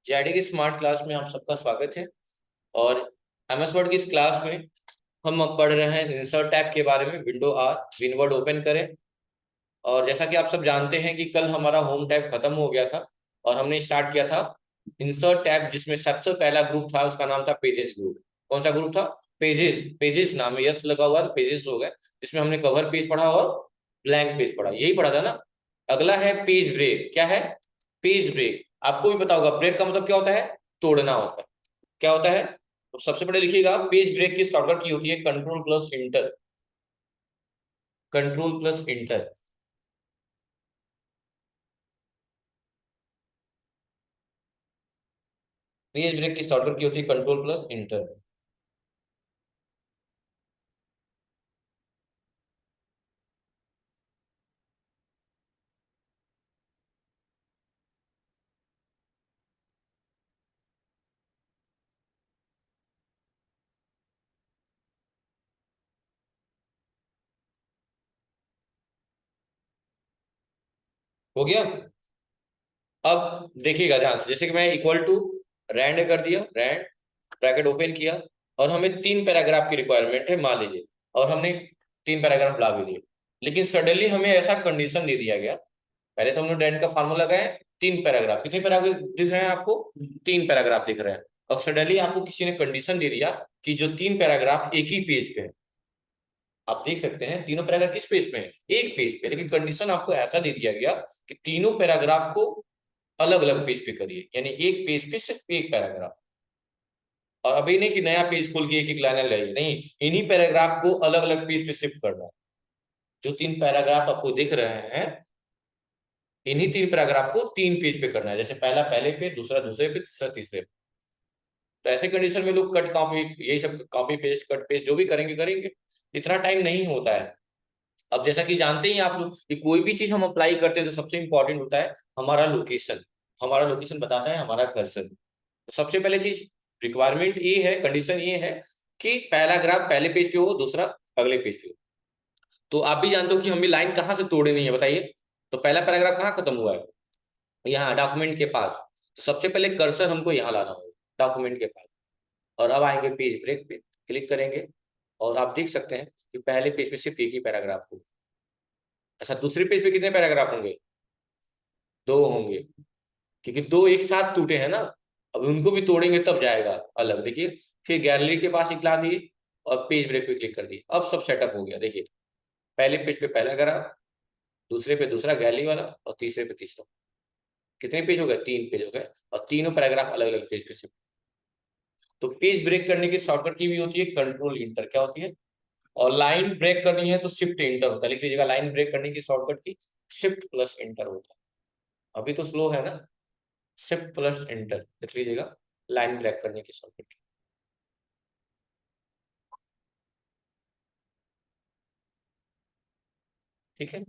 JD की smart class में आप सबका स्वागत है। और एमएस वर्ड की इस क्लास में हम अब पढ़ रहे हैं इंसर्ट टैब के बारे में। विंडो आर विनवर्ड ओपन करें। और जैसा कि आप सब जानते हैं कि कल हमारा होम टैब खत्म हो गया था और हमने स्टार्ट किया था इंसर्ट टैब, जिसमें सबसे पहला ग्रुप था, उसका नाम था पेजेस ग्रुप। कौन सा ग्रुप था? पेजेस। पेजेस नाम है, यस लगा हुआ, पेजेस हो गए, जिसमें हमने कवर पेज पढ़ा और ब्लैंक पेज पढ़ा, यही पढ़ा था ना। अगला है पेज ब्रेक। क्या है? Page break. आपको भी पता होगा ब्रेक का मतलब क्या होता है? तोड़ना होता है। क्या होता है? तो सबसे पहले लिखिएगा, पेज ब्रेक की शॉर्टकट की होती है control plus enter. Control plus enter. Page break की शॉर्टकट की होती है कंट्रोल प्लस इंटर। हो गया? अब देखिएगा ध्यान से, जैसे कि मैं इक्वल टू रैंड कर दिया, रैंड ब्रैकेट ओपन किया, और हमें 3 पैराग्राफ की रिक्वायरमेंट है मान लीजिए, और हमने 3 पैराग्राफ ला भी दिए। लेकिन सडनली हमें ऐसा कंडीशन दे दिया गया, पहले तो हमने रैंड का फार्मूला लगाया, 3 पैराग्राफ। कितने पैराग्राफ दिख रहे हैं आपको? 3 पैराग्राफ दिख रहे हैं। और सडनली आपको किसी ने कंडीशन दे दिया कि जो 3 पैराग्राफ एक ही पेज पे है। आप देख सकते हैं तीनों पैराग्राफ किस पेज पे है? एक पेज पे। लेकिन कंडीशन आपको ऐसा दे दिया गया कि तीनों पैराग्राफ को अलग अलग पेज पे करिए, यानी एक पेज पे सिर्फ एक पैराग्राफ। और अभी नहीं कि नया पेज खोल के एक एक लाइन लाइए, नहीं, इन्हीं पैराग्राफ को अलग अलग पेज पे शिफ्ट करना है। जो 3 पैराग्राफ आपको दिख रहे हैं, इन्हीं 3 पैराग्राफ को 3 पेज पे करना है। जैसे पहला पहले पे, दूसरा दूसरे पे, तीसरा तीसरे पे। तो ऐसे कंडीशन में लोग कट कॉपी, यही सब कॉपी पेस्ट कट पेस्ट जो भी करेंगे करेंगे, इतना टाइम नहीं होता है। अब जैसा कि जानते ही आप लोग कि कोई भी चीज हम अप्लाई करते हैं तो सबसे इंपॉर्टेंट होता है हमारा लोकेशन। हमारा लोकेशन बताता है हमारा कर्सर। तो सबसे पहले चीज, रिक्वायरमेंट ये है, कंडीशन ये है कि पहला ग्राफ पहले पेज पे हो, दूसरा अगले पेज पे हो। तो आप भी जानते हो कि हमें लाइन कहाँ से तोड़नी है, बताइए। तो पहला पैराग्राफ कहाँ खत्म हुआ है? यहाँ डॉक्यूमेंट के पास। तो सबसे पहले कर्सर हमको यहाँ लाना होगा, डॉक्यूमेंट के पास। और अब आएंगे पेज ब्रेक पे, क्लिक करेंगे, और आप देख सकते हैं कि पहले पेज पे सिर्फ एक ही पैराग्राफ होगा। अच्छा, दूसरे पेज पे कितने पैराग्राफ होंगे? 2 होंगे, क्योंकि दो एक साथ टूटे हैं ना। अब उनको भी तोड़ेंगे तब जाएगा अलग, देखिए। फिर गैलरी के पास ला दिए और पेज ब्रेक पे क्लिक कर दिए, अब सब सेटअप हो गया। देखिए, पहले पेज पे पहला ग्राफ, दूसरे पे दूसरा गैलरी वाला, और तीसरे पे तीसरा। कितने पेज हो गए? 3 पेज हो गए, और तीनों पैराग्राफ अलग अलग पेज पे शिफ्ट। तो पेज ब्रेक करने की शॉर्टकट की भी होती है कंट्रोल इंटर। क्या होती है? और लाइन ब्रेक करनी है तो शिफ्ट इंटर होता है। लिख लीजिएगा, लाइन ब्रेक करने की शॉर्टकट की शिफ्ट प्लस इंटर होता है। अभी तो स्लो है ना, शिफ्ट प्लस इंटर लिख लीजिएगा, लाइन ब्रेक करने की शॉर्टकट। ठीक है,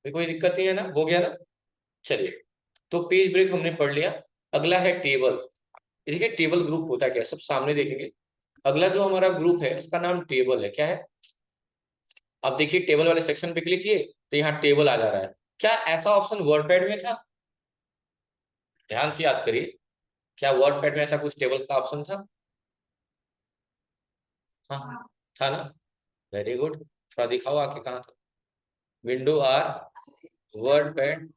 फिर कोई दिक्कत नहीं है ना, हो गया ना। चलिए, तो पेज ब्रेक हमने पढ़ लिया। अगला है टेबल। ये देखिए, टेबल ग्रुप होता है क्या, सब सामने देखेंगे। अगला जो हमारा ग्रुप है उसका नाम टेबल है। क्या है? अब देखिए, टेबल वाले सेक्शन पे क्लिक किए तो यहाँ टेबल आ जा रहा है। क्या ऐसा ऑप्शन वर्डपैड में था? ध्यान से याद करिए, क्या वर्डपैड में ऐसा कुछ टेबल का ऑप्शन था? हाँ, था ना। वेरी गुड, थोड़ा दिखाओ आके कहाँ था। विंडो आर वर्डपैड,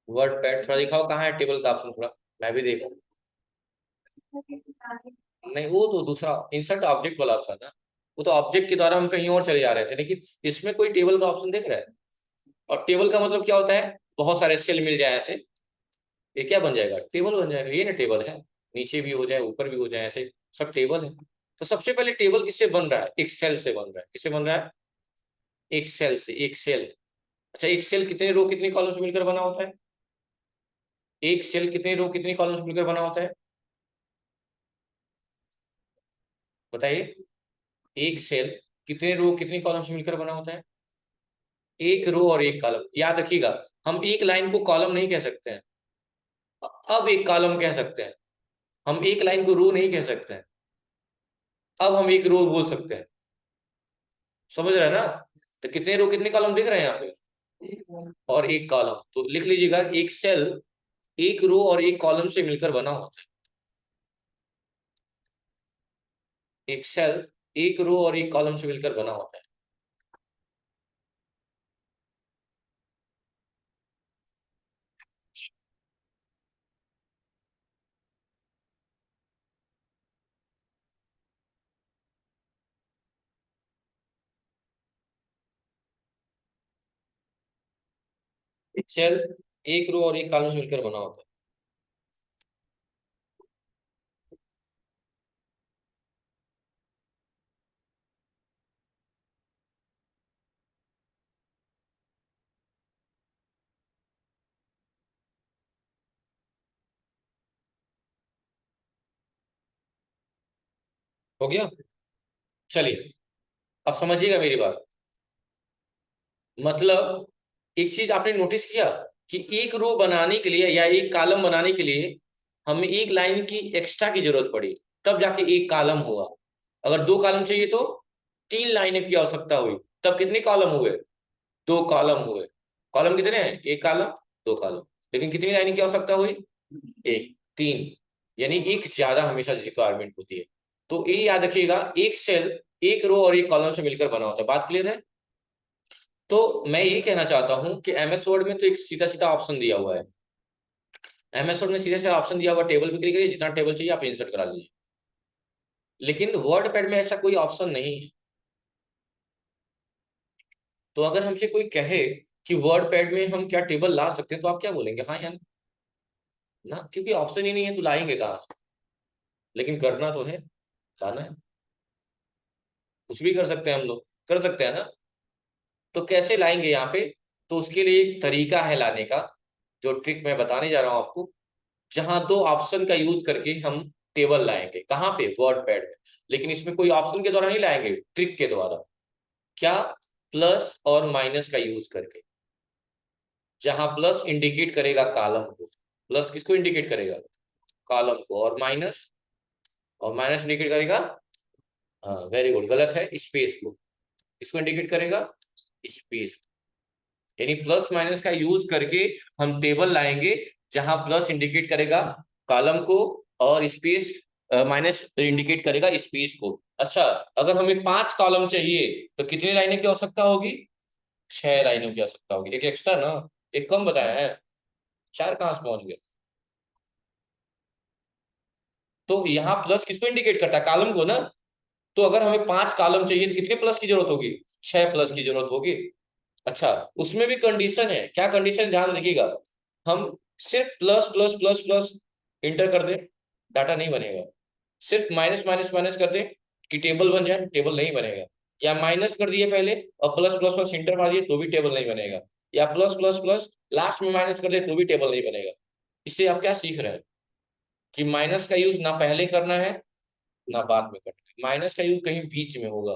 वर्डपैड थोड़ा दिखाओ कहाँ है टेबल का ऑप्शन, थोड़ा मैं भी देखूं। नहीं, वो तो दूसरा इंसर्ट ऑब्जेक्ट वाला था ना। वो तो ऑब्जेक्ट के द्वारा हम कहीं और चले जा रहे थे, लेकिन इसमें कोई टेबल का ऑप्शन देख रहा है? और टेबल का मतलब क्या होता है? बहुत सारे सेल मिल जाए ऐसे, ये क्या बन जाएगा? टेबल बन जाएगा। ये ना टेबल है, नीचे भी हो जाए ऊपर भी हो जाए, ऐसे सब टेबल है। तो सबसे पहले टेबल किससे बन रहा है? एक्सेल से बन रहा है। किससे बन रहा है? एक्सेल से। एक्सेल। अच्छा, एक सेल कितने रो कितने कॉलम से मिलकर बना होता है? एक सेल कितने रो कितने कॉलम से मिलकर बना होता है? बताइए। एक सेल कितने रो कितने कॉलम से मिलकर बना होता है? एक रो और एक कॉलम। याद रखिएगा, हम एक लाइन को कॉलम नहीं कह सकते हैं। अब एक कॉलम कह सकते हैं। हम एक लाइन को रो नहीं कह सकते हैं। अब हम एक रो बोल सकते हैं। समझ रहे हैं ना? तो कितने रो कितने कॉलम दिख रहे हैं यहाँ पे? और एक कॉलम, तो लिख लीजिएगा एक सेल एक रो और एक कॉलम से मिलकर बना होता है। एक सेल एक रो और एक कॉलम से मिलकर बना होता है। एक सेल एक रो और एक कॉलम से मिलकर बना होता है। हो गया? चलिए, अब समझिएगा मेरी बात। मतलब एक चीज आपने नोटिस किया कि एक रो बनाने के लिए या एक कॉलम बनाने के लिए हमें एक लाइन की एक्स्ट्रा की जरूरत पड़ी, तब जाके एक कॉलम हुआ। अगर दो कॉलम चाहिए तो तीन लाइनें की आवश्यकता हुई, तब कितने कॉलम हुए? दो कॉलम हुए। कॉलम कितने हैं? एक कॉलम, दो कॉलम। लेकिन कितनी लाइनें की आवश्यकता हुई? एक, तीन। यानी एक ज्यादा हमेशा रिक्वायरमेंट होती है। तो ये याद रखिएगा, एक सेल एक रो और एक कॉलम से मिलकर बना होता है। बात क्लियर है? तो मैं यही कहना चाहता हूं कि एमएस वर्ड में तो एक सीधा सीधा ऑप्शन दिया हुआ है। एमएस वर्ड में सीधा सीधा ऑप्शन दिया हुआ, टेबल पे क्लिक करिए, जितना टेबल चाहिए आप इंसर्ट करा लीजिए। लेकिन वर्ड पैड में ऐसा कोई ऑप्शन नहीं है। तो अगर हमसे कोई कहे कि वर्ड पैड में हम क्या टेबल ला सकते हैं, तो आप क्या बोलेंगे? हाँ या ना? क्योंकि ऑप्शन ही नहीं है तो लाएंगे कहाँ से? लेकिन करना तो है, लाना है। कुछ भी कर सकते हैं हम लोग, कर सकते हैं ना? तो कैसे लाएंगे यहाँ पे? तो उसके लिए एक तरीका है लाने का, जो ट्रिक मैं बताने जा रहा हूँ आपको। जहां दो ऑप्शन का यूज करके हम टेबल लाएंगे। कहाँ पे? वर्ड पैड में। लेकिन इसमें कोई ऑप्शन के द्वारा नहीं लाएंगे, ट्रिक के द्वारा। क्या? प्लस और माइनस का यूज करके। जहां प्लस इंडिकेट करेगा कॉलम को, प्लस किसको इंडिकेट करेगा? कॉलम को। और माइनस इंडिकेट करेगा, हाँ वेरी गुड, गलत है, स्पेस को। इसको इंडिकेट करेगा स्पेस। यानी प्लस माइनस का यूज करके हम टेबल लाएंगे, जहां प्लस इंडिकेट करेगा कॉलम को और स्पेस, माइनस इंडिकेट करेगा स्पेस को। अच्छा, अगर हमें पांच कॉलम चाहिए तो कितनी लाइनें की आवश्यकता होगी? छह लाइनों की आवश्यकता होगी। एक एक्स्ट्रा ना, एक कम बताया है। चार कहां से पहुंच गए? तो यहाँ प्लस किसको इंडिकेट करता है? कॉलम को ना। तो अगर हमें पांच कॉलम चाहिए तो कितने प्लस की जरूरत होगी? छह प्लस की जरूरत होगी। अच्छा, उसमें भी कंडीशन है। क्या कंडीशन? ध्यान रखिएगा। हम सिर्फ plus plus plus plus inter कर दें, डाटा नहीं बनेगा। सिर्फ माइनस माइनस माइनस कर दें कि टेबल बन जाए, टेबल नहीं बनेगा। या माइनस कर दिए पहले और प्लस प्लस प्लस इंटर मार दिए तो भी टेबल नहीं बनेगा। या प्लस प्लस प्लस लास्ट में माइनस कर दे तो भी टेबल नहीं बनेगा। इससे आप क्या सीख रहे हैं? कि माइनस का यूज ना पहले करना है ना बाद में करना है। माइनस का यूज कहीं बीच में होगा।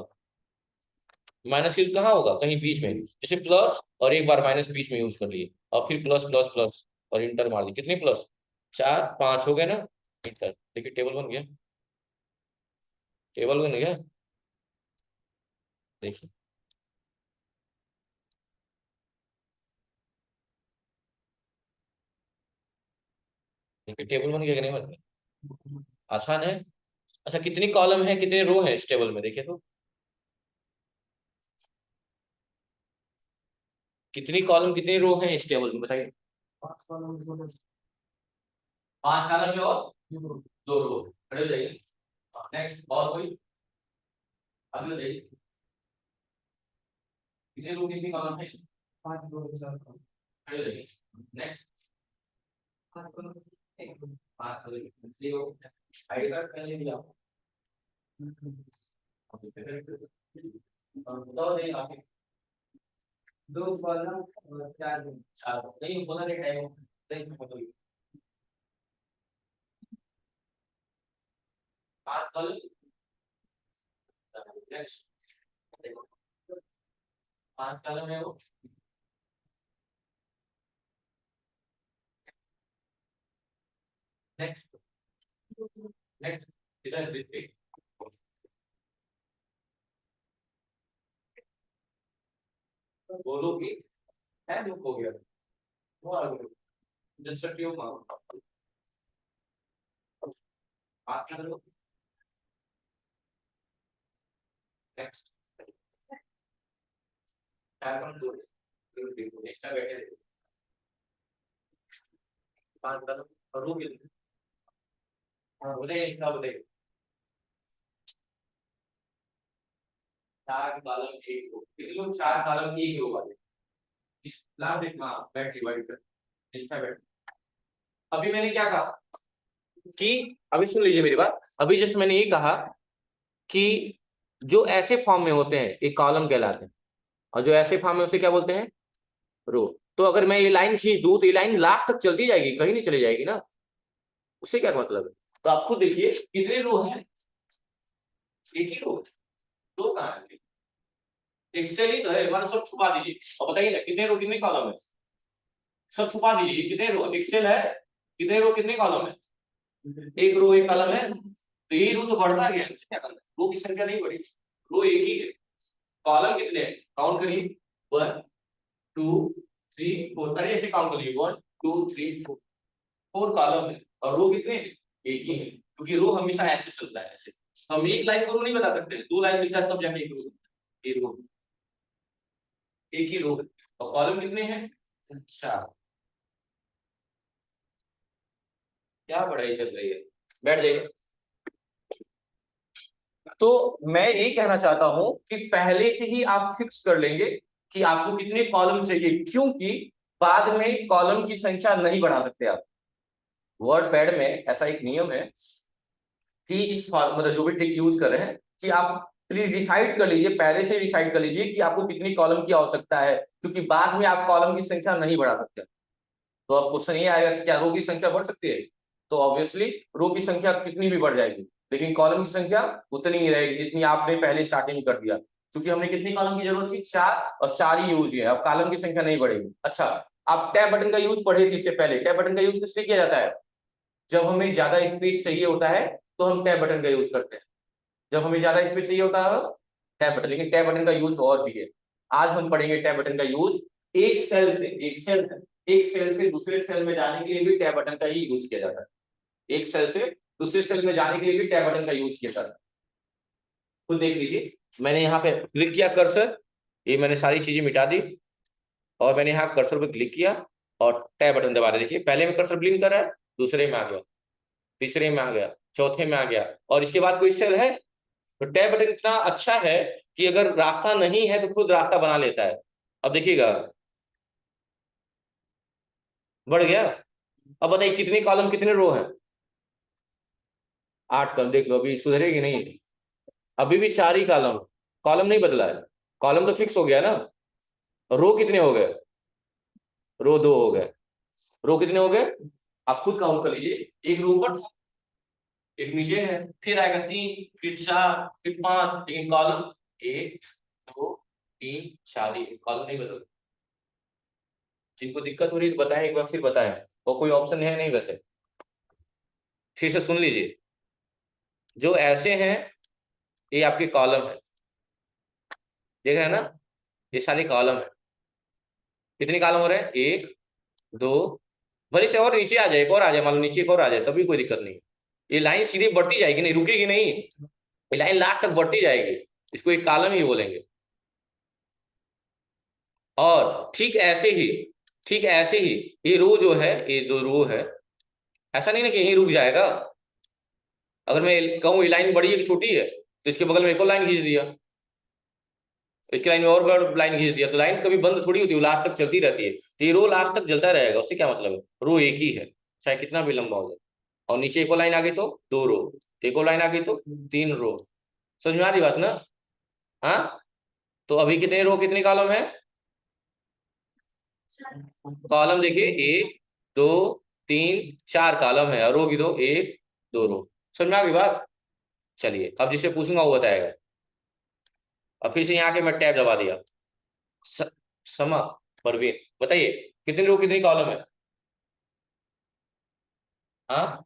माइनस का यूज कहाँ होगा? कहीं बीच में। जैसे प्लस और एक बार माइनस बीच में यूज कर लिए, और फिर प्लस प्लस प्लस और इंटर मार दिए। कितने प्लस? चार, पांच हो गए ना? इंटर। देखिए टेबल बन गया, टेबल बन गया। देखिए, देखिए टेबल बन गया कि नहीं बन गया? आसान है। अच्छा, कितनी कॉलम है कितने रो है इस टेबल में? देखिए तो, कितनी कॉलम कितने रो है इस टेबल में, बताइए। पांच कॉलम में और दो रो। खड़े हो जाइए। नेक्स्ट, और कोई? अगले हो जाइए। कितने रो कितनी कॉलम है? पांच रो के साथ खड़े हो जाइए। नेक्स्ट, पांच कॉलम, पांच कॉलम। आईडी कार्ड पहले दिया। बताओ नहीं आगे। दो कॉलम और चार रो। चार नहीं बोला नहीं, टाइम नहीं बताइए। पांच कॉलम। नेक्स्ट, पांच कॉलम है वो। नेक्स्ट, नेक्स्ट, इधर देखिए। बोलो कि है दुख हो गया, वो आ गया जस्ट ट्यूब मारो, बात कर लो। नेक्स्ट चार कम दो एक्स्ट्रा बैठे पांच करो और रूम मिल। हाँ बोले इतना बोले चार कॉलम एक रो, कितने लोग चार कॉलम एक रो वाले इस लाभ देखना बैठ डिवाइड कर इसमें बैठ। अभी मैंने क्या कहा कि अभी सुन लीजिए मेरी बात, अभी जैसे मैंने ये कहा कि जो ऐसे फॉर्म में होते हैं एक कॉलम कहलाते हैं, और जो ऐसे फॉर्म में उसे क्या बोलते हैं, रो। तो अगर मैं ये लाइन खींच दूं तो ये लाइन लास्ट तक चलती जाएगी, कहीं नहीं चली जाएगी ना, उससे क्या मतलब है। तो आप खुद देखिए कितने रो हैं, एक ही रो, दो कहां है, एक्सेल ही तो है हमारा, सब छुपा दीजिए और बताइए ना कितने रो कितने कॉलम है, सब छुपा दीजिए कितने रो, एक्सेल है कितने रो कितने कॉलम है, एक रो एक कॉलम है, तो ये रो तो बढ़ता गया, क्या करना है, रो की संख्या नहीं बढ़ी, रो एक ही है, कॉलम कितने हैं काउंट करिए, 1 2 3 4, अरे ऐसे काउंट करिए 1 2 3 4, 4 कॉलम है और रो कितने हैं, एक ही है, क्योंकि रो हमेशा ऐसे चलता है ऐसे, हम एक लाइन को रो नहीं बता सकते, दो लाइन मिलता है तब जाके एक रो, एक रो एक ही रो है और कॉलम कितने हैं। अच्छा क्या पढ़ाई चल रही है, बैठ जाइए। तो मैं यही कहना चाहता हूं कि पहले से ही आप फिक्स कर लेंगे कि आपको कितने कॉलम चाहिए, क्योंकि बाद में कॉलम की संख्या नहीं बढ़ा सकते आप। वर्ड पैड में ऐसा एक नियम है कि इस मतलब जो भी ट्रिक यूज कर रहे हैं कि आप डिसाइड कर लीजिए, पहले से डिसाइड कर लीजिए कि आपको कितनी कॉलम की आवश्यकता है, क्योंकि बाद में आप कॉलम की संख्या नहीं बढ़ा सकते। तो अब क्वेश्चन ये आएगा कि क्या रो की संख्या बढ़ सकती है, तो ऑब्वियसली रो की संख्या कितनी भी बढ़ जाएगी, लेकिन कॉलम की संख्या उतनी ही रहेगी जितनी आपने पहले स्टार्टिंग में कर दिया, क्योंकि हमने कितनी कॉलम की जरूरत थी, चार, और चार ही यूज है, अब कॉलम की संख्या नहीं बढ़ेगी। अच्छा, आप टैब बटन का यूज पढ़े थे इससे पहले, टैब बटन का यूज किस लिए किया जाता है, जब हमें ज्यादा स्पेस चाहिए होता है तो हम टैब बटन का यूज करते हैं, जब हमें ज्यादा स्पेस चाहिए होता है टैब बटन, लेकिन टैब बटन का यूज और भी है। आज हम पढ़ेंगे टैब बटन का यूज, एक सेल से एक सेल एक सेल से दूसरे सेल में जाने के लिए भी टैब बटन का ही यूज किया जाता है, एक सेल से दूसरे सेल में जाने के लिए भी टैब बटन का यूज किया जाता है। खुद देख लीजिए, मैंने यहाँ पे क्लिक किया कर्सर, ये मैंने सारी चीजें मिटा दी, और मैंने यहाँ कर्सर पे क्लिक किया और टैब बटन दबा दिया, देखिए पहले में कर्सर ब्लिंक कर रहा है, दूसरे में आ गया, तीसरे में आ गया, चौथे में आ गया, और इसके बाद कोई सेल है। तो टैब बटन इतना अच्छा है कि अगर रास्ता नहीं है तो खुद रास्ता बना लेता है। अब देखिएगा बढ़ गया। अब बताइए कितने कॉलम कितने रो हैं, 8 कॉलम, देख लो अभी सुधरेगी नहीं, अभी भी 4 ही कॉलम, कॉलम नहीं बदला है, कॉलम तो फिक्स हो गया ना। रो कितने हो गए, रो 2 हो गए, रो कितने हो गए, आप खुद काउंट कर लीजिए, एक रो ऊपर एक नीचे है, फिर आएगा 3 फिर 4 फिर 5, लेकिन कॉलम 1 2 3 4 ही, कॉलम नहीं बदल। जिनको दिक्कत हो रही है तो बताएं, एक बार फिर बताएं, और कोई ऑप्शन है नहीं वैसे, फिर से सुन लीजिए, जो ऐसे हैं ये आपके कॉलम है, देख रहे हैं ना, ये सारे कॉलम है, कितने कॉलम हो रहे हैं, एक दो, भले से और नीचे आ जाए, एक और आ जाए, मान लो नीचे एक और आ जाए तभी कोई दिक्कत नहीं, ये लाइन सीधी बढ़ती जाएगी, नहीं रुकेगी नहीं, ये लाइन लास्ट तक बढ़ती जाएगी, इसको एक कॉलम ही बोलेंगे। और ठीक ऐसे ही ये रो जो है, ये जो रो है, ऐसा नहीं ना कि यही रुक जाएगा, अगर मैं कहूँ ये लाइन बड़ी है कि छोटी है, तो इसके बगल में एक और लाइन खींच दिया, इसकी लाइन में और लाइन खींच दिया, तो लाइन कभी बंद थोड़ी होती है, वो लास्ट तक चलती रहती है, तो ये रो लास्ट तक चलता रहेगा, उससे क्या मतलब है, रो एक ही है, चाहे कितना भी लंबा हो जाए। और नीचे एक और लाइन आ गई तो 2 रो, एक और लाइन आ गई तो 3 रो, समझ में आ रही बात ना। हाँ, तो अभी कितने रो कितने कॉलम है, कॉलम देखिए 1 2 3 4 कॉलम है, और रो की दो, 1 2 रो, समझ में आ गई बात। चलिए अब जिसे पूछूंगा वो बताएगा, अब फिर से यहाँ के मैं टैब दबा दिया, स, समा परवीन बताइए कितने रो कितनी कॉलम है, हाँ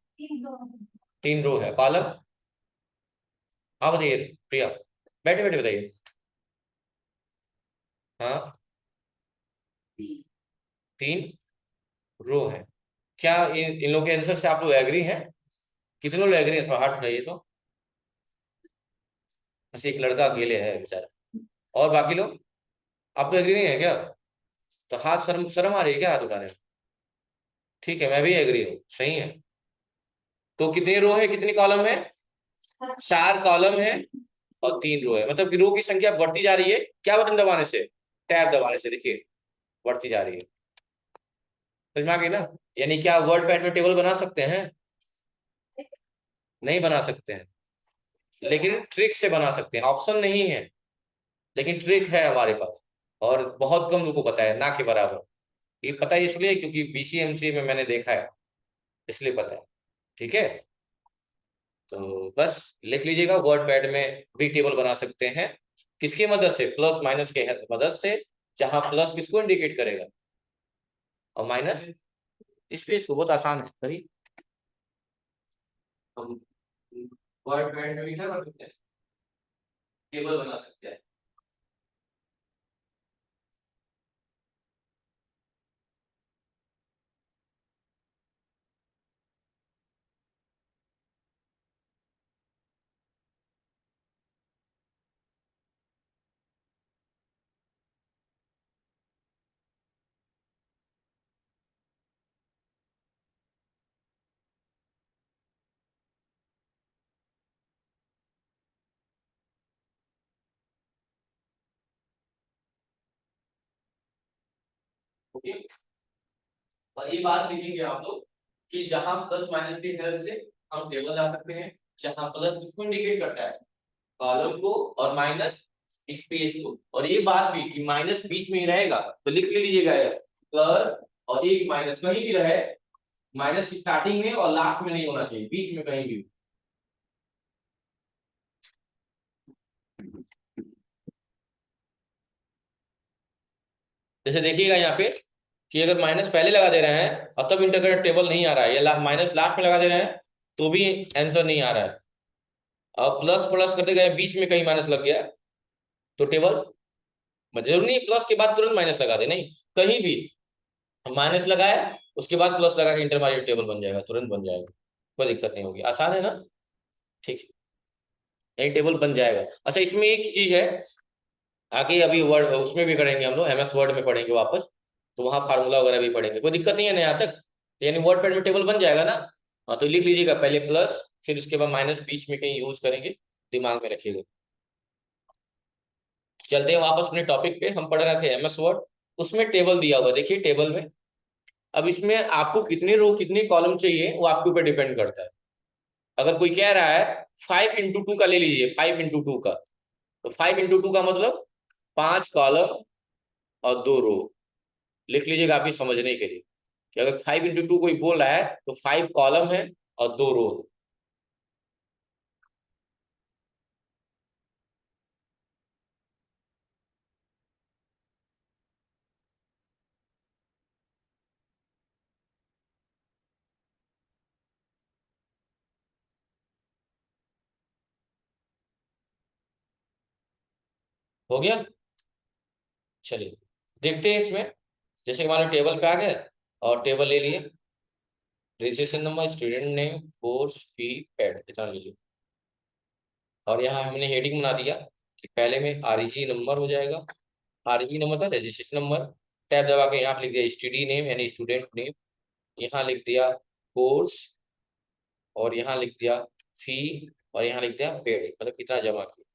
3 रो है, कॉलम, हाँ बताइए प्रिया, बैठे बैठे बताइए, हाँ 3 रो है। क्या इन लोग के आंसर से आप लोग एग्री हैं? कितने लोग एग्री है? थोड़ा हाथ उठाइए तो। बस एक लड़का अकेले है बेचारा, और बाकी लोग? आप तो एग्री नहीं है क्या? तो हाथ, शर्म शर्म आ रही है क्या हाथ उठाने में? ठीक है, मैं भी एग्री हूँ, सही है। तो कितनी रो है, कितनी कॉलम है? 4 कॉलम है और 3 रो है, मतलब कि रो की संख्या बढ़ती जा रही है। क्या बटन दबाने से? टैब दबाने से, देखिए बढ़ती जा रही है। समझ में आ गई ना? यानी क्या वर्ड पैड में टेबल बना सकते हैं? नहीं बना सकते हैं, लेकिन ट्रिक से बना सकते हैं। ऑप्शन नहीं है, लेकिन ट्रिक है हमारे पास, और बहुत कम लोगों को पता है, ना के बराबर। ये पता है इसलिए क्योंकि बीसीएमसी में मैंने देखा है, इसलिए पता है। ठीक है, तो बस लिख लीजिएगा, वर्ड पैड में भी टेबल बना सकते हैं। किसकी मदद से? प्लस माइनस के मदद से। जहां प्लस किसको इंडिकेट करेगा और माइनस स्पेस को। बहुत आसान है, सही। हम वर्ड पैड में भी क्या कर सकते हैं? टेबल बना सकते हैं। ओके, और ये बात लिखेंगे आप लोग कि जहां प्लस माइनस की हेल्प से हम टेबल ला सकते हैं। जहां प्लस किसको इंडिकेट करता है? कॉलम को, और माइनस स्पेस को। और ये बात भी कि माइनस बीच में ही रहेगा, तो लिख लीजिएगा प्लस, और एक माइनस कहीं भी रहे, माइनस स्टार्टिंग में और लास्ट में नहीं होना चाहिए, बीच में कहीं भी। जैसे देखिएगा यहाँ पे कि अगर माइनस पहले लगा दे रहे हैं और तब इंटीग्रेट टेबल नहीं आ रहा है, या माइनस लास्ट में लगा दे रहे हैं तो भी आंसर नहीं आ रहा है। और प्लस प्लस करते गए, बीच में कहीं माइनस लग गया तो टेबल, जरूरी नहीं प्लस के बाद तुरंत माइनस लगा दे, नहीं, कहीं भी माइनस लगाए उसके बाद प्लस लगा के इंटरमीडिएट टेबल बन जाएगा, तुरंत बन जाएगा, कोई दिक्कत नहीं होगी। आसान है ना? ठीक है, यही टेबल बन जाएगा। अच्छा, इसमें एक चीज है, आगे अभी वर्ड उसमें भी करेंगे हम लोग, एमएस वर्ड में पढ़ेंगे वापस, तो वहां फार्मूला वगैरह भी पढ़ेंगे, कोई दिक्कत नहीं है ना यहाँ तक? यानी वर्ड पैड में टेबल बन जाएगा ना? हाँ, तो लिख लीजिएगा पहले प्लस, फिर उसके बाद माइनस बीच में कहीं यूज करेंगे, दिमाग में रखिएगा। चलते हैं वापस अपने टॉपिक पे। हम पढ़ रहे थे एमएस वर्ड, उसमें टेबल दिया हुआ, देखिए टेबल में। अब इसमें आपको कितने रो कितनी कॉलम चाहिए वो आपके ऊपर डिपेंड करता है। अगर कोई कह रहा है 5 × 2 का ले लीजिए, 5 × 2 का, तो 5 × 2 का मतलब 5 कॉलम और 2 रो। लिख लीजिएगा आपकी समझने के लिए कि अगर 5 × 2 कोई बोल रहा है तो 5 कॉलम है और 2 रो है। हो गया? चलिए देखते हैं इसमें। जैसे हमारे टेबल पे आ गए और टेबल ले लिए, registration number, student name, course fee, paid, इतना ले लिया। और यहाँ हमने हेडिंग बना दिया कि पहले में आरईजी नंबर हो जाएगा। आरईजी नंबर था रजिस्ट्रेशन नंबर। टैब दबा के यहाँ पे लिख दिया स्टडी नेम यानी स्टूडेंट नेम, यहाँ लिख दिया कोर्स, और यहाँ लिख दिया फी, और यहाँ लिख दिया पेड, मतलब कितना जमा किया।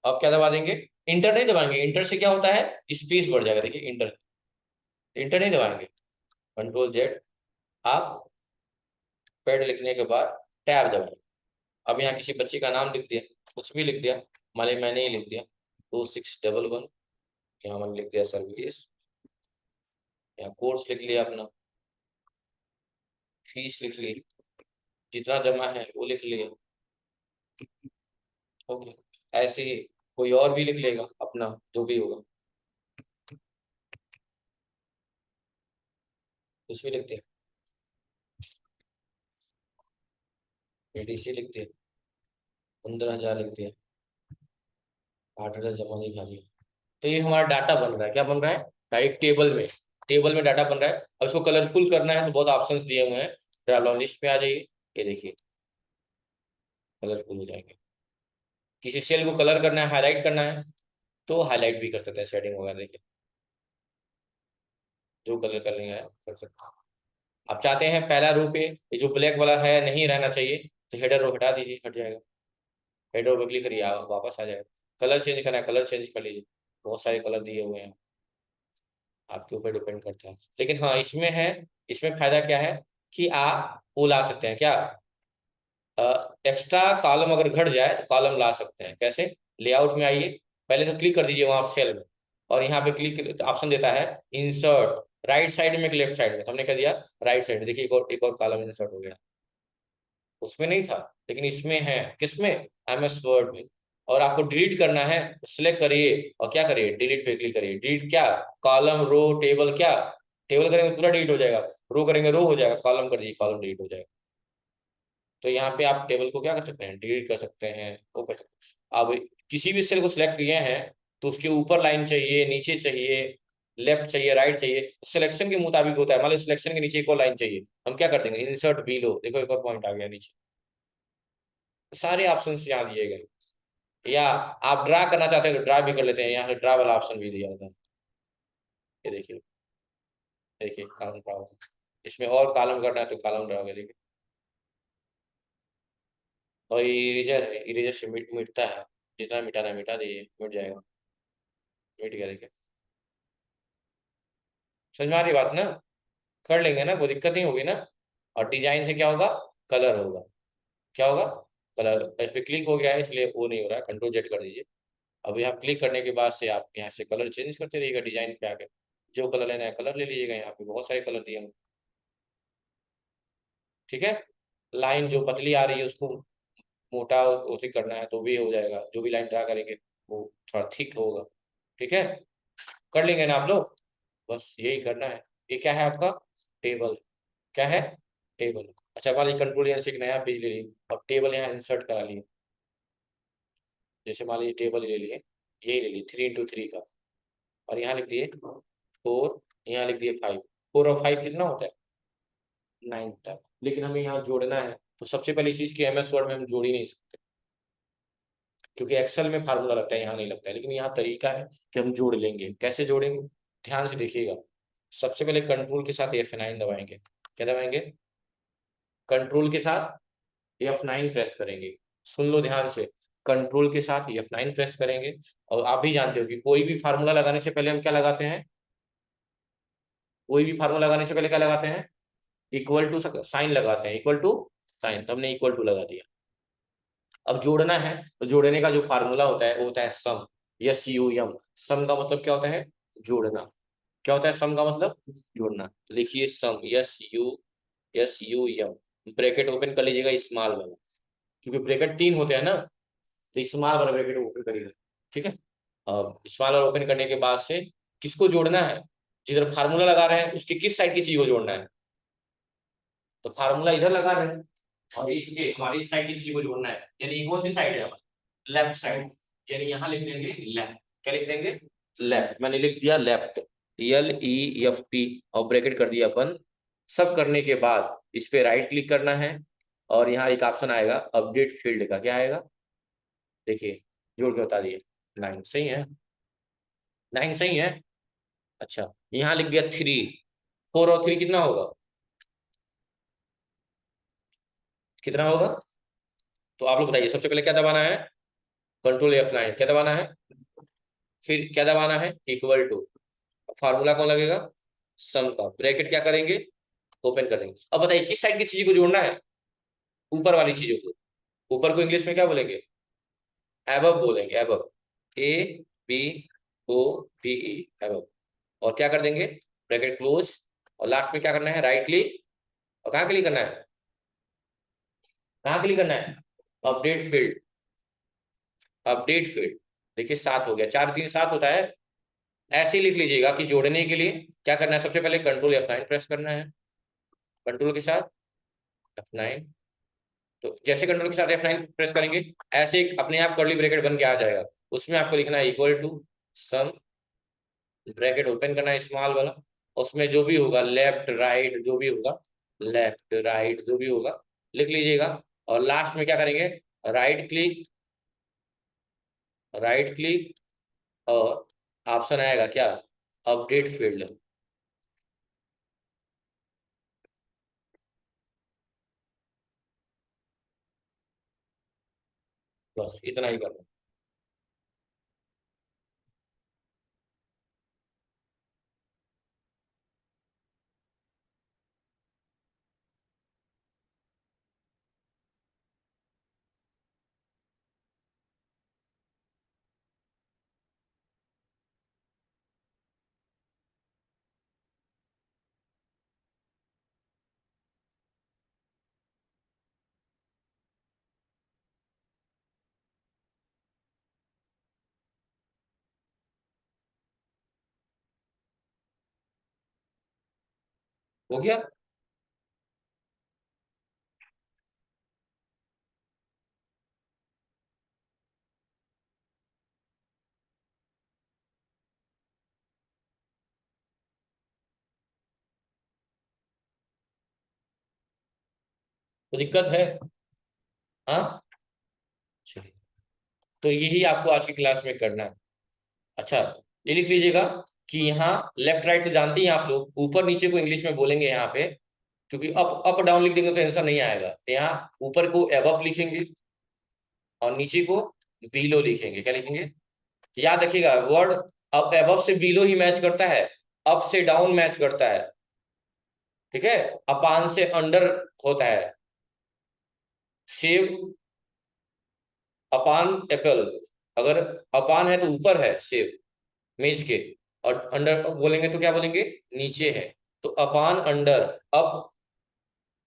अब क्या दबा देंगे? इंटर नहीं दबाएंगे, इंटर से क्या होता है, स्पेस बढ़ जाएगा। देखिए इंटर, इंटर नहीं दबाएंगे, Ctrl Z। आप पेड लिखने के बाद टैब दबाएंगे। अब यहाँ किसी बच्चे का नाम लिख दिया, कुछ भी लिख दिया, मान ली मैंने ही लिख दिया 2611, यहाँ मैंने लिख दिया सर्विस, यहाँ कोर्स लिख लिया अपना, फीस लिख ली, जितना जमा है वो लिख लिया। ओके, ऐसे ही कोई और भी लिख लेगा अपना जो भी होगा, कुछ भी लिखते हैं, एडीसी लिख दिया, 15,000 लिख दिया, 8,000 जमा नहीं खाली। तो ये हमारा डाटा बन रहा है, क्या बन रहा है? डायरेक्ट टेबल में डाटा बन रहा है। अब इसको कलरफुल करना है तो बहुत ऑप्शंस दिए हुए हैं, ड्रॉप डाउन लिस्ट में आ जाइए, ये देखिए कलरफुल हो जाएंगे। किसी सेल को कलर करना है, हाईलाइट करना है तो हाईलाइट भी कर सकते हैं, सेटिंग वगैरह देखिए, जो कलर करनी है कर सकते हैं। आप चाहते हैं पहला रो पे ये जो ब्लैक वाला है नहीं रहना चाहिए तो हेडर रो हटा दीजिए, हट जाएगा। हेडर रो पे क्लिक करिए, वापस आ जाएगा। कलर चेंज करना है, कलर चेंज कर लीजिए, बहुत सारे कलर दिए हुए हैं, आपके ऊपर डिपेंड करता है। लेकिन हाँ इसमें है, इसमें फायदा क्या है कि आप वो ला सकते हैं क्या, एक्स्ट्रा कॉलम अगर घट जाए तो कॉलम ला सकते हैं। कैसे, लेआउट में आइए, पहले तो क्लिक कर दीजिए वहां सेल में, और यहाँ पे क्लिक ऑप्शन देता है इंसर्ट, राइट साइड में कि लेफ्ट साइड में, तो हमने क्या दिया राइट साइड में। देखिए एक और कॉलम इंसर्ट हो गया, उसमें नहीं था लेकिन इसमें है। किसमें, MS वर्ड में। और आपको डिलीट करना है, सिलेक्ट करिए और क्या करिए, डिलीट पे क्लिक करिए। डिलीट क्या, कॉलम रो टेबल, क्या टेबल करेंगे पूरा डिलीट हो जाएगा, रो करेंगे रो हो जाएगा, कॉलम कर दीजिए कॉलम डिलीट हो जाएगा। तो यहाँ पे आप टेबल को क्या कर सकते हैं, डिलीट कर सकते हैं, वो कर सकते हैं। अब किसी भी सेल को सिलेक्ट किए हैं तो उसके ऊपर लाइन चाहिए, नीचे चाहिए, लेफ्ट चाहिए, राइट चाहिए, सिलेक्शन के मुताबिक होता है। मान लो सिलेक्शन के नीचे एक और लाइन चाहिए, हम क्या कर देंगे, इंसर्ट बिलो, देखो एक और पॉइंट आ गया नीचे। सारे ऑप्शन यहाँ दिए गए। या आप ड्रा करना चाहते हैं तो ड्रा भी कर लेते हैं, यहाँ ड्रा वाला ऑप्शन भी दिया होता है। ये देखिए, देखिए कॉलम ड्रा, इसमें और कॉलम करना है तो कॉलम ड्रा करेंगे। और इरेजर है, इरेजर से मिटता है, जितना मिटाना है मिटा दीजिए, मिट जाएगा। मिट गया, देखिए समझ में आ रही बात ना, कर लेंगे ना, कोई दिक्कत नहीं होगी ना। और डिजाइन से क्या होगा, कलर होगा, क्या होगा, कलर। इस पे क्लिक हो गया है इसलिए वो नहीं हो रहा है, Ctrl Z कर दीजिए। अब यहाँ क्लिक करने के बाद से आप यहाँ से कलर चेंज करते रहिएगा, डिजाइन पे आके जो कलर लेना है कलर ले लीजिएगा, यहाँ पे बहुत सारे कलर दिए हैं। ठीक है, लाइन जो पतली आ रही है उसको मोटा उसी करना है तो भी हो जाएगा, जो भी लाइन ड्रा करेंगे वो थोड़ा थिक होगा। ठीक है, कर लेंगे ना आप लोग, बस यही करना है। ये क्या है आपका, टेबल, क्या है, टेबल। अच्छा मान लीजिए कंट्रोल यहाँ से एक नया पेज ले लिए और टेबल यहाँ इंसर्ट करा लिए। जैसे मान लीजिए टेबल ले लिए, यही ले लिए 3x3 का, और यहाँ लिख दिए 4, यहाँ लिख दिए 5। 4 और 5 कितना होता है, 9 होता है। लेकिन हमें यहाँ जोड़ना है तो सबसे पहली चीज की MS वर्ड में हम जोड़ ही नहीं सकते, क्योंकि एक्सेल में फार्मूला लगता है, यहाँ नहीं लगता है। लेकिन यहाँ तरीका है कि हम जोड़ लेंगे। कैसे जोड़ेंगे, ध्यान से देखिएगा। सबसे पहले कंट्रोल के साथ F9 दबाएंगे, क्या दबाएंगे, कंट्रोल के साथ F9 प्रेस करेंगे। सुन लो ध्यान से, कंट्रोल के साथ F9 प्रेस करेंगे। और आप भी जानते हो कि कोई भी फार्मूला लगाने से पहले हम क्या लगाते हैं, कोई भी फार्मूला लगाने से पहले क्या लगाते हैं, इक्वल टू साइन लगाते हैं, इक्वल टू साइन, तो हमने इक्वल टू लगा दिया। अब जोड़ना है तो जोड़ने का जो फार्मूला होता है वो होता है सम, SUM। सम का मतलब क्या होता है, जोड़ना। क्या होता है सम का मतलब, जोड़ना। तो देखिए सम, SUM, ब्रैकेट ओपन कर लीजिएगा स्मॉल वाला, क्योंकि ब्रैकेट 3 होते हैं ना, तो स्मॉल वाला ब्रैकेट ओपन करिएगा। ठीक है, अब स्मॉल वाला ओपन करने के बाद से किसको जोड़ना है, जिधर फार्मूला लगा रहे हैं उसके किस साइड की चीज को जोड़ना है, तो फार्मूला इधर लगा रहे हैं और इसके हमारी इस साइड की चीज को जोड़ना है, यानी कौन सी साइड है हमारी, लेफ्ट साइड। यानी यहाँ लिख देंगे लेफ्ट, क्या लिख देंगे, लेफ्ट। मैंने लिख दिया लेफ्ट, LEFT, और ब्रैकेट कर दिया बंद। सब करने के बाद इस पे राइट क्लिक करना है और यहाँ एक ऑप्शन आएगा अपडेट फील्ड का, क्या आएगा, देखिए जोड़ के बता दिए। 9 सही है, 9 सही है। अच्छा यहाँ लिख दिया 3, 4 और 3 कितना होगा, कितना होगा, तो आप लोग बताइए। सबसे पहले क्या दबाना है, Ctrl F9, क्या दबाना है, फिर क्या दबाना है, इक्वल टू, फार्मूला कौन लगेगा, सम का, ब्रैकेट क्या करेंगे, ओपन करेंगे। अब बताइए किस साइड की चीज को जोड़ना है, ऊपर वाली चीजों को। ऊपर को इंग्लिश में क्या बोलेंगे, एबव बोलेंगे, एबव, ABOVE, एबव। और क्या कर देंगे, ब्रैकेट क्लोज, और लास्ट में क्या करना है, राइट क्लिक, और कहाँ क्लिक करना है, कहाँ क्लिक करना है, अपडेट फील्ड, अपडेट फील्ड। देखिए 7 हो गया, 4 3 7 होता है। ऐसे ही लिख लीजिएगा कि जोड़ने के लिए क्या करना है, सबसे पहले Ctrl F9 प्रेस करना है, कंट्रोल के साथ F9। तो जैसे कंट्रोल के साथ F9 प्रेस करेंगे ऐसे एक अपने आप कर्ली ब्रैकेट बन के आ जाएगा, उसमें आपको लिखना है equal to sum bracket open करना है स्मॉल वाला, उसमें जो भी होगा लेफ्ट राइट जो भी होगा, लेफ्ट राइट जो भी होगा लिख लीजिएगा। और लास्ट में क्या करेंगे, राइट क्लिक, राइट क्लिक, और ऑप्शन आएगा क्या, अपडेट फील्ड। बस इतना ही करना। हो गया। तो दिक्कत है। हाँ, चलिए, तो यही आपको आज की क्लास में करना है। अच्छा, ये लिख लीजिएगा कि यहाँ लेफ्ट राइट तो जानते ही हैं आप लोग, ऊपर नीचे को इंग्लिश में बोलेंगे यहाँ पे, क्योंकि अप अप डाउन लिख देंगे तो आंसर नहीं आएगा। तो यहाँ ऊपर को एबव लिखेंगे और नीचे को बिलो लिखेंगे। क्या लिखेंगे, याद रखिएगा वर्ड अब एबव से बिलो ही मैच करता है, अप से डाउन मैच करता है, ठीक है। अपान से अंडर होता है, सेव अपॉन एप्पल, अगर अपान है तो ऊपर है सेव मेज के, और अंडर बोलेंगे तो क्या बोलेंगे, नीचे है। तो upon under, up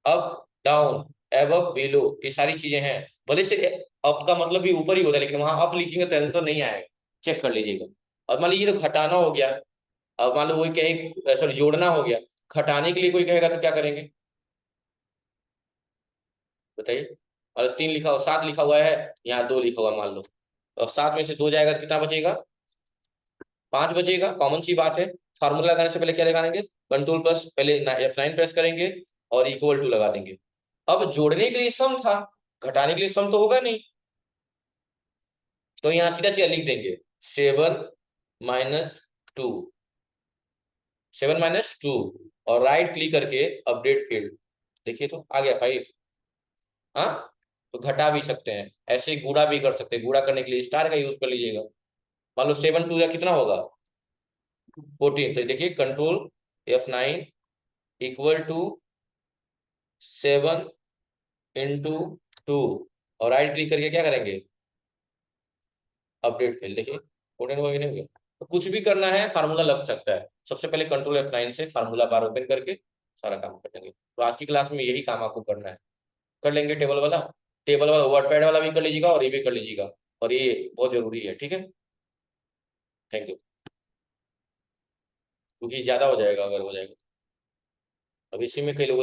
up down, above below, ये सारी चीजें हैं। भले से अप का मतलब भी ऊपर ही होता है, लेकिन वहां अप लिखेंगे तो आंसर नहीं आएगा, चेक कर लीजिएगा। और मान लीजिए तो घटाना हो गया, अब मान लो वही कहे, सॉरी जोड़ना हो गया, घटाने के लिए कोई कहेगा तो क्या करेंगे बताइए। और 3 लिखा हुआ, 7 लिखा हुआ है, यहाँ 2 लिखा हुआ मान लो, और 7 में से 2 जाएगा तो कितना बचेगा, 5 बचेगा। कॉमन सी बात है। फार्मूला लगाने से पहले क्या लगाएंगे, कंट्रोल प्लस, पहले F9 प्रेस करेंगे और इक्वल टू लगा देंगे। अब जोड़ने के लिए सम था, घटाने के लिए सम तो होगा नहीं, तो यहाँ सीधा सीधा लिख देंगे 7 - 2, 7 - 2, और राइट क्लिक करके अपडेट फील्ड, देखिए तो आ गया 5। हाँ, तो घटा भी सकते हैं, ऐसे ही गुणा भी कर सकते हैं, गुणा करने के लिए स्टार का यूज कर लीजिएगा। मान लो 7 × 2 या कितना होगा 14, तो देखिए कंट्रोल F9 इक्वल टू 7 × 2, और राइट क्लिक करके क्या करेंगे, अपडेट फील्ड, देखिए 14 हो गया, नहीं हो गया। तो कुछ भी करना है फार्मूला लग सकता है, सबसे पहले कंट्रोल F9 से फार्मूला बार ओपन करके सारा काम कर लेंगे। तो आज की क्लास में यही काम आपको करना है, कर लेंगे। टेबल वाला, टेबल वाला वर्डपैड वाला भी कर लीजिएगा और ये भी कर लीजिएगा, और ये बहुत जरूरी है, ठीक है। थैंक यू, क्योंकि ज्यादा हो जाएगा अगर हो जाएगा। अब इसी में कई लोगों